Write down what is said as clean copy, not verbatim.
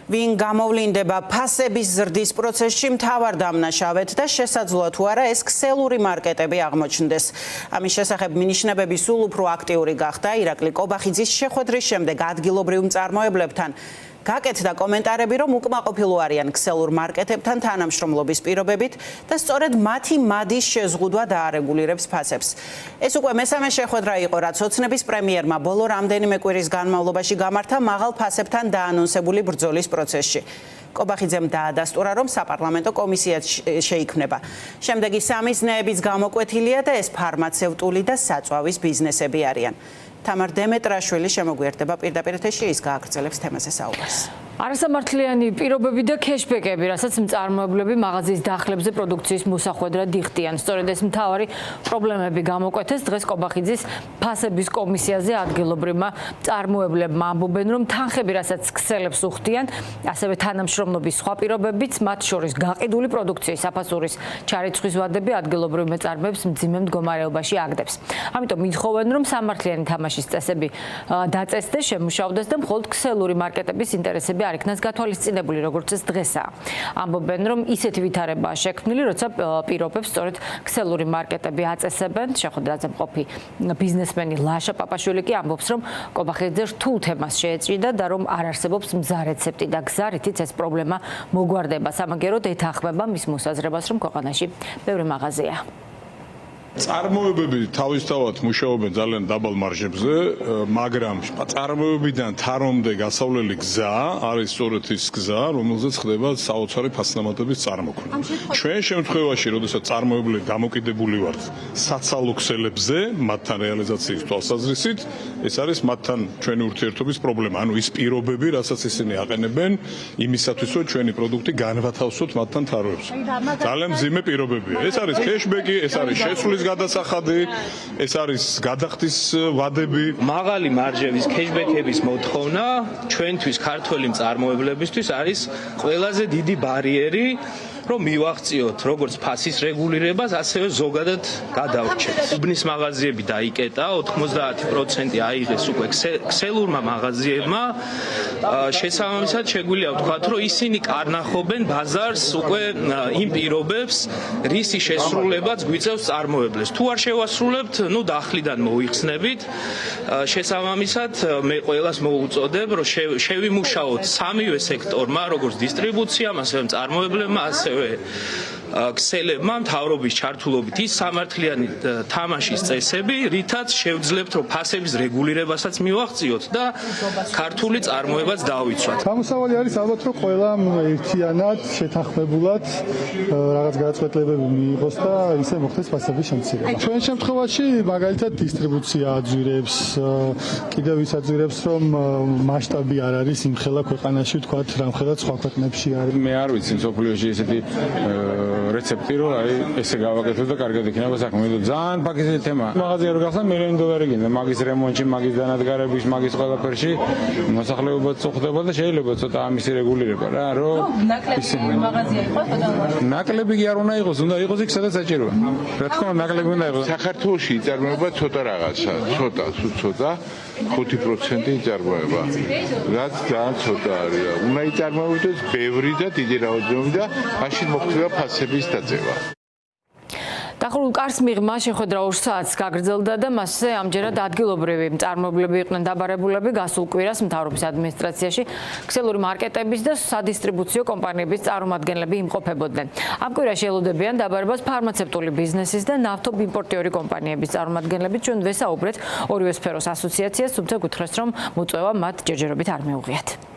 ვინ გამოვლინდება ფასების ზრდის პროცესში მთავარ დამნაშავედ და შესაძლოა თუ არა ეს ქსელური მარკეტები აღმოჩნდეს. ამის შესახებ მინიშნებები სულ უფრო აქტიური გახდა ირაკლი კობახიძის შეხვედრის შემდეგ ადგილობრივ მწარმოებლებთან. გაკეთდა კომენტარები, რომ უკმაყოფილო არიან ქსელურ მარკეტებთან თანამშრომლობის პირობებით და სწორედ მათი მადის შეზღუდვა დაარეგულირებს ფასებს. ეს უკვე მესამე შეხვედრა იყო, რაც ოცნების პრემიერმა ბოლო რამდენიმე კვირის განმავლობაში გამართა მაღალ ფასებთან დაანონსებული ბრძოლის პროცესში. კობახიძემ დაადასტურა, რომ საპარლამენტო კომისიაც შეიქმნება. შემდეგი სამიზნეებიც გამოკვეთილია და ეს ფარმაცევტული და საწვავის ბიზნესები არიან. თამარ დემეტრაშვილი შემოგვიერთდება პირდაპირ ეთერში, ის გააგრძელებს თემაზე საუბარს. არასამართლიანი პირობები და ქეშბეკები, რასაც მწარმოებლები მაღაზიის დახლებზე პროდუქციის მოსახვედრად იხდიან. სწორედ ეს მთავარი პრობლემები გამოკვეთეს დღეს კობახიძის ფასების კომისიაზე ადგილობრივმა მწარმოებლებმა. ამბობენ, რომ თანხები, რასაც ქსელებს უხდიან, ასევე თანამშრომლობის სხვა პირობებიც, მათ შორის გაყიდული პროდუქციის საფასურის ჩარიცხვის ვადები ადგილობრივ მეწარმეებს მძიმე მდგომარეობაში აგდებს. ამიტომ ითხოვენ, რომ სამართლიანი თამაშის წესები დაწესდეს, შემუშავდეს და მხოლოდ ქსელური მარკეტების ინტერესები არ იქნას გათვალისწინებული, როგორც ეს დღესაა. ამბობენ, რომ ისეთი ვითარებაა შექმნილი, როცა პირობებს სწორედ ქსელური მარკეტები აწესებენ. შეხვედრაზე მყოფი ბიზნესმენი ლაშა პაპაშვილი კი ამბობს, რომ კობახიძე რთულ თემას შეეჭიდა და რომ არ არსებობს მზა რეცეპტი და გზა, რითიც ეს პრობლემა მოგვარდება. სამაგეროდ ეთანხმება მის მოსაზრებას, რომ ქვეყანაში ბევრი მაღაზია. წარმოებები თავისთავად მუშაობენ ძალიან დაბალ მარჟებზე, მაგრამ წარმოებიდან თარომდე გასავლელი გზა არის სწორედ ის გზა, რომელზეც ხდება საოცარი ფასნამატების წარმოქმნა. ჩვენ შემთხვევაში, როდესაც წარმოებლები დამოკიდებული ვართ საცალო ქსელებზე, მათთან რეალიზაციის თვალსაზრისით, ეს არის მათთან ჩვენი ურთიერთობის პრობლემა. ანუ ის პირობები, რასაც ისინი აყენებენ იმისათვის, რომ ჩვენი პროდუქტი განვათავსოთ მათთან თაროებს. ძალიან მძიმე პირობებია. ეს არის ქეშბეკი, ეს არის შესulis გადასახადი, ეს არის გადახდის ვადები. მაღალი მარჟების ქეშბეკების მოთხოვნა ჩვენთვის ქართველი მწარმოებლებისთვის არის ყველაზე დიდი ბარიერი, რომ მივაღწიოთ როგორც ფასის რეგულირებას, ასევე ზოგადად გადავრჩეთ. უბნის მაღაზიები დაიკეტა, 90% აიღეს უკვე ქსელურმა მაღაზიებმა. შესაბამისად შეგვიძლია ვთქვათ, რომ ისინი კარნახობენ ბაზარს უკვე იმ პირობებს, რისი შესრულებაც გვიწევს წარმოებლებს. თუ არ შევასრულებთ, ნუ დახლიდან მოიხსნებით. შესაბამისად მე ყველას მოუწოდებ, რომ შევიმუშაოთ სამივე სექტორმა, როგორც დისტრიბუციამ, ასევე მწარმოებლებმა, ასევე ქსელებმა მთავრობის ჩართულობით ის სამართლიანი თამაშის წესები, რითაც შევძლებთ, რომ ფასების რეგულირებასაც მივაღწიოთ და ქართული წარმოებაც დავიცვათ. გამოსავალი არის ალბათ, რომ ყველამ ერთიანად შეთანხმებულად რაღაც გადაწყვეტილებები მიიღოს და ისე მოხდეს ფასების შემცირება. ჩვენ შემთხვევაში მაგალითად დისტრიბუცია აძვირებს, კიდევ ის აძვირებს, რომ მასშტაბი არ არის იმხელა ქვეყანაში, ვთქვათ, რამხელაც სხვა ქვეყნებში არის. მე არ ვიცი სოფლიოში ესეთი რეცეპტი, რომ აი ესე გავაკეთოთ და კარგად იქნება საქმე. ძალიან ფაქიზი თემა. მაღაზია რო გახსნა $1,000,000 გინდა, მაგის რემონტში, მაგის დანადგარების, მაგის ყველაფერში მოსახლეობაც ხდება და შეიძლება ცოტა ამისი რეგულირება რა, რომ ნაკლები მაღაზია იყო ცოტა. ნაკლები კი არ უნდა იყოს, უნდა იყოს იქ სადაც საჭიროა. რა თქმა უნდა, ნაკლები უნდა იყოს. საქართველოში იწარმოება ცოტა რაღაცა, ცოტა 5% იწარმოება. რაც ძალიან ცოტა არის. უნდა იწარმოებდეს ბევრი და დიდი რაოდენობით და მაშინ მოხდება ფასების დაწევა. დახურულ კარს მიღმა შეხვედრა 2 საათს გაგრძელდა და მასზე ამჯერად ადგილობრივი მწარმოებლები იყვნენ დაბარებულები. გასულ კვირას მთავრობის ადმინისტრაციაში ქსელური მარკეტების და სადისტრიბუციო კომპანიების წარმომადგენლები იმყოფებოდნენ. ამ კვირაში ელოდებიან დაბარებას ფარმაცევტული ბიზნესის და ნავთობიმპორტიორი კომპანიების წარმომადგენლები. ჩვენ ვესაუბრეთ ორივე სფეროს ასოციაციას, თუმცა გითხრეს, რომ მოწვევა მათ ჯერჯერობით არ მეუღიათ.